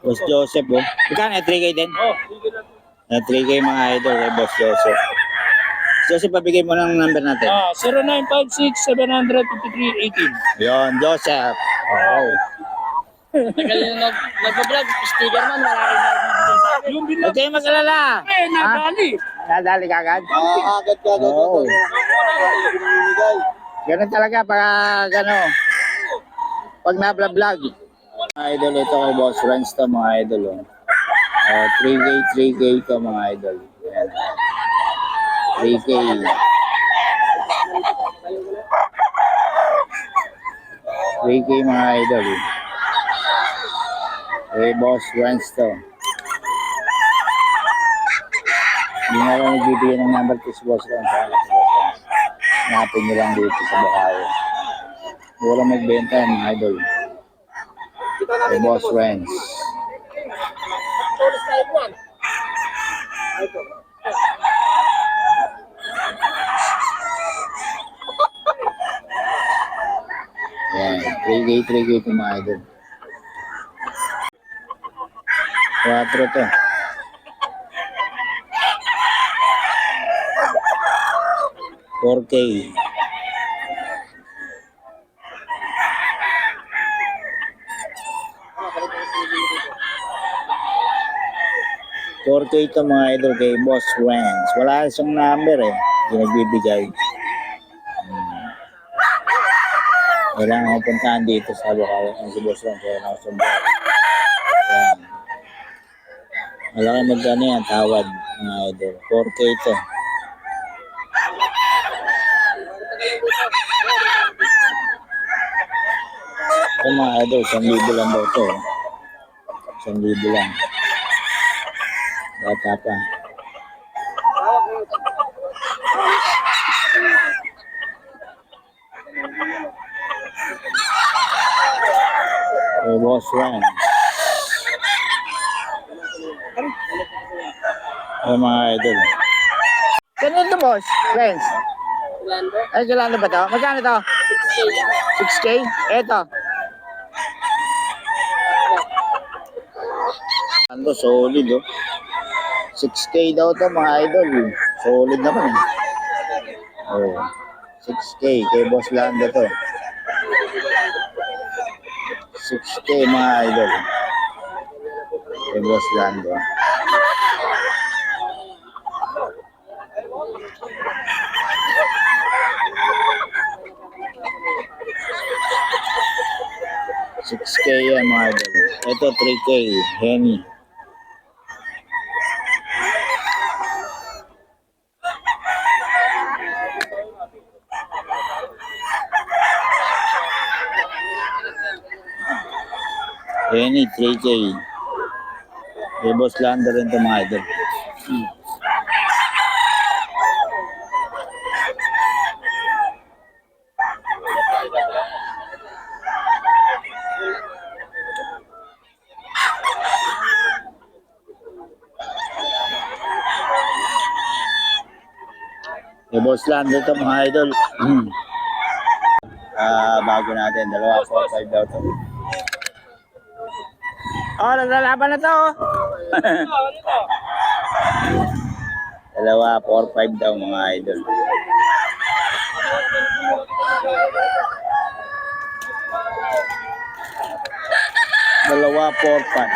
Boss Joseph, oh. Magkano? 3K din? Oh, sige na. 3K mga idol kay Boss Joseph. Joseph, pabigay mo ng number natin. 0956-753-18. Yon, Joseph. Okay. Tagal na nag-vlog, sticker man, wala kayo nagbibigay sa akin. Yung Huwag binag... kayong mag-alala. nadali. Nadali ka agad? Agad ka agad. Oo. Ganun talaga pag pag na-vlog. Mga idol, ito kay Boss Renz to mga idol. 3K to mga idol. Ayan. 3K. 3K mga idol. Kay Boss Renz to. Hindi na lang nagbibigay ng number to si Boss Renz. Hanapin nyo lang dito sa Bukayo. Walang magbenta yan mga idol. Kay Boss Renz. Yan, 3K ito mga idol. 4 to. 4K. Ito mga idol kay Boss Renz. Wala siyang number eh. Hindi nagbibigay. Kailangan ko puntahan dito sa Bukayo ng si Boss Renz. Kaya nakasumba. Ayan. Malaki magkano yan, tawad mga idol. 4K ito. Ito mga idol, 1,000 lang daw ito. 1,000 lang. Bata pa. Boss Renz. Mga idol. Ganun ito, Boss Renz. Ay, kilala ba ito? Magkano ito? 6K? Ito. Ano, solid oh. 6K daw ito mga idol. Solid naman eh. Oh, 6K kay Boss Lando to. 6K mga idol. Kay Boss Lando. $6K yan mga idol. Ito 3K. Henny. Henny 3K. Kay Boss Lando rin ito mga idol. Kay Boss Lando ito mga idol. Bago natin, 245 daw ito. Oh, naglalaban na to. 245 daw mga idol. Dalawa 4-5.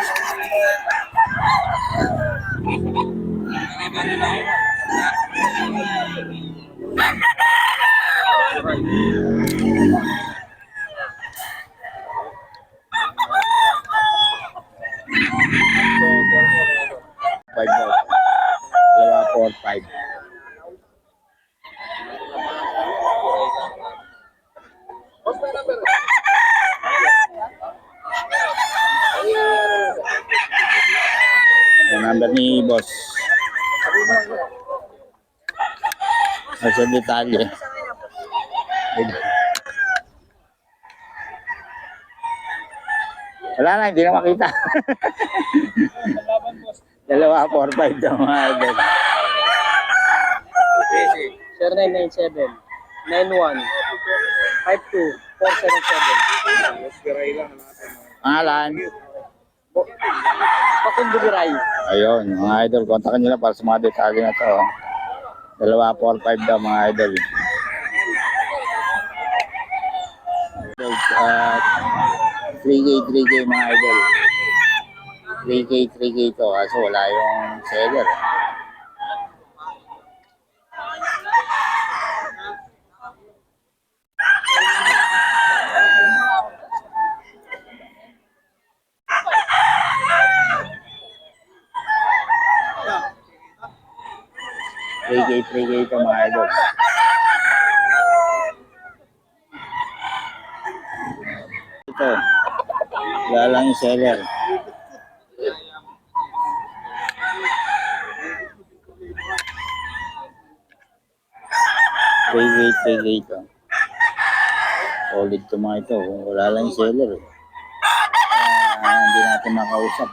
Ang number ni Boss. Nasa detalye. Wala na, hindi na makita. 2-4-5 daw mga idol. 0997-91-52-477. Pangalan? Anton Duguray. Ayun, mga idol, kontakin nyo lang para sa mga detalye na to. 245 daw mga idol. At 3K mga idol. 3K to kaso wala yung seller. Three K to mga idol. Ito, wala lang yung seller. Three K to. Solid to mga ito. Wala lang yung seller. Hindi natin makausap.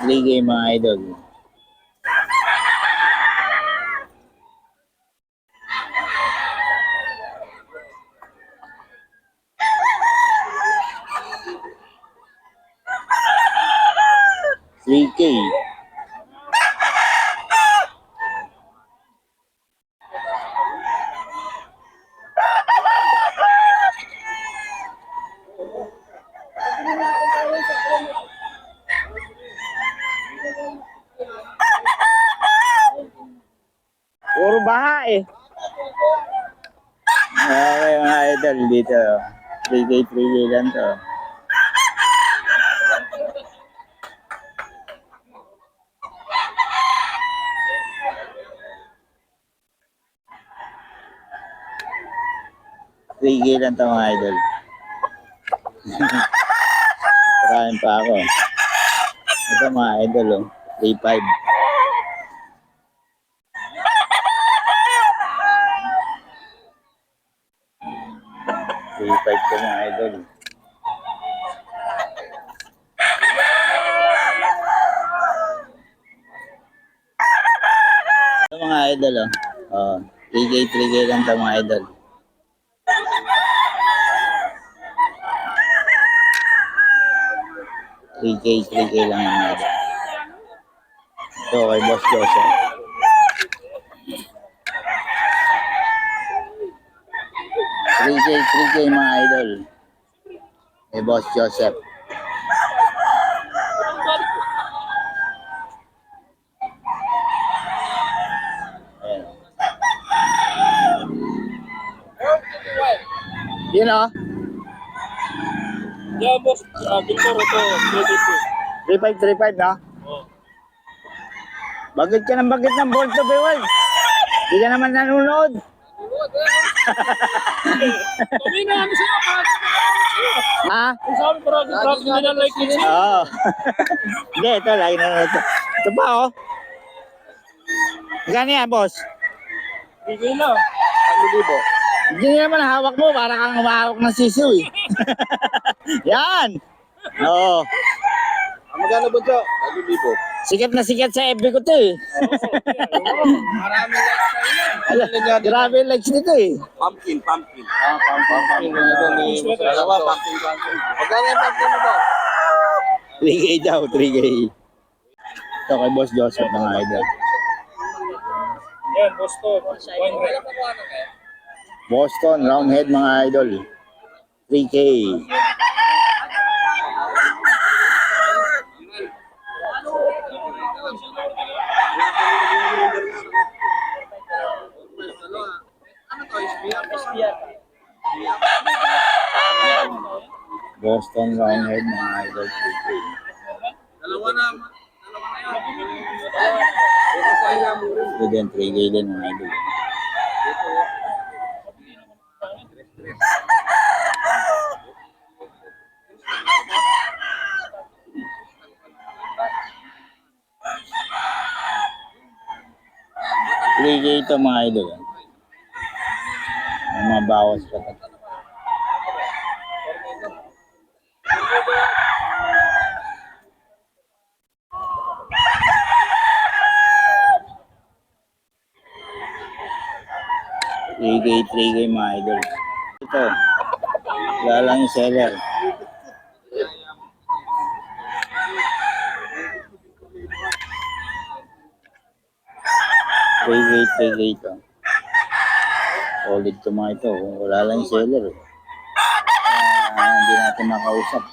Three K mga idol. Three K. Puro baha eh. Okay mga idol dito. 3K lang to. Lang to mga idol. Parahin pa ako. Ito mga idol oh. 3.5. To mga idol. Ito mga idol oh. Oh, 3K lang to mga idol. Three K lang yung idol. Ito kay Boss Joseph. 3K mga idol. Kay Boss Joseph. Ayan. Yun o. Yeah, boss. Victor ito. 35 na. Oh. Bagit ka ng Bolt of Bewal. Hindi ka naman nanonood. Sabi na ano sa'yo. Ha? Kung sabi parang nila like it. Oo. Hindi, ito. Lagi nanonood. Ito pa oh. Gano yan, boss? Bigay na. 1,000. Hindi naman hawak mo. Para kang humahawak ng sisiw eh. Yan. Oo. Magkano ba ito? 1,000. Sikat na sikat sa FB ko to eh. Marami like sa'yo. Grabe yung likes nito eh. Pumpkin. Pumpkin. Dalawa, pumpkin. Magkano yung pumpkin mo ba? 3K daw, 3K. Ito kay Boss Joseph mga idol. Yan, Boston. Boston, roundhead mga idol. 3K. Boston roundhead mga idol. 3K. Dalawa na yan. Ito din, 3K din mga idol. Ito mga idol. May mga bawas pa ito. 3K mga idol. Ito, wala lang yung seller. 3K ito. Solid to mga ito. Wala lang yung seller. Hindi natin makausap.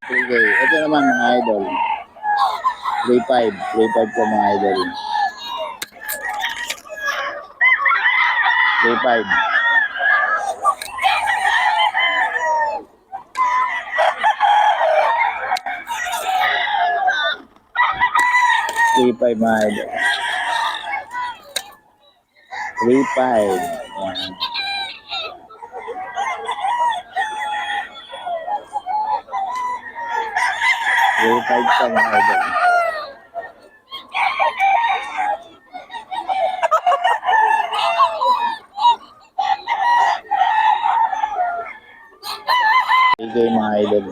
Okay. Ito naman mga idol. 3.5. 3.5 po mga idol. 3.5. 3.5 mga idol. 3.5. Ayan. Three-five pa mga idol. Okay mga idol.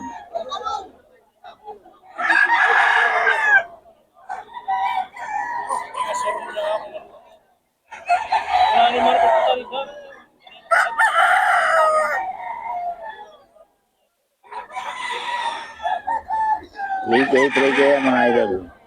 Three K mga idol.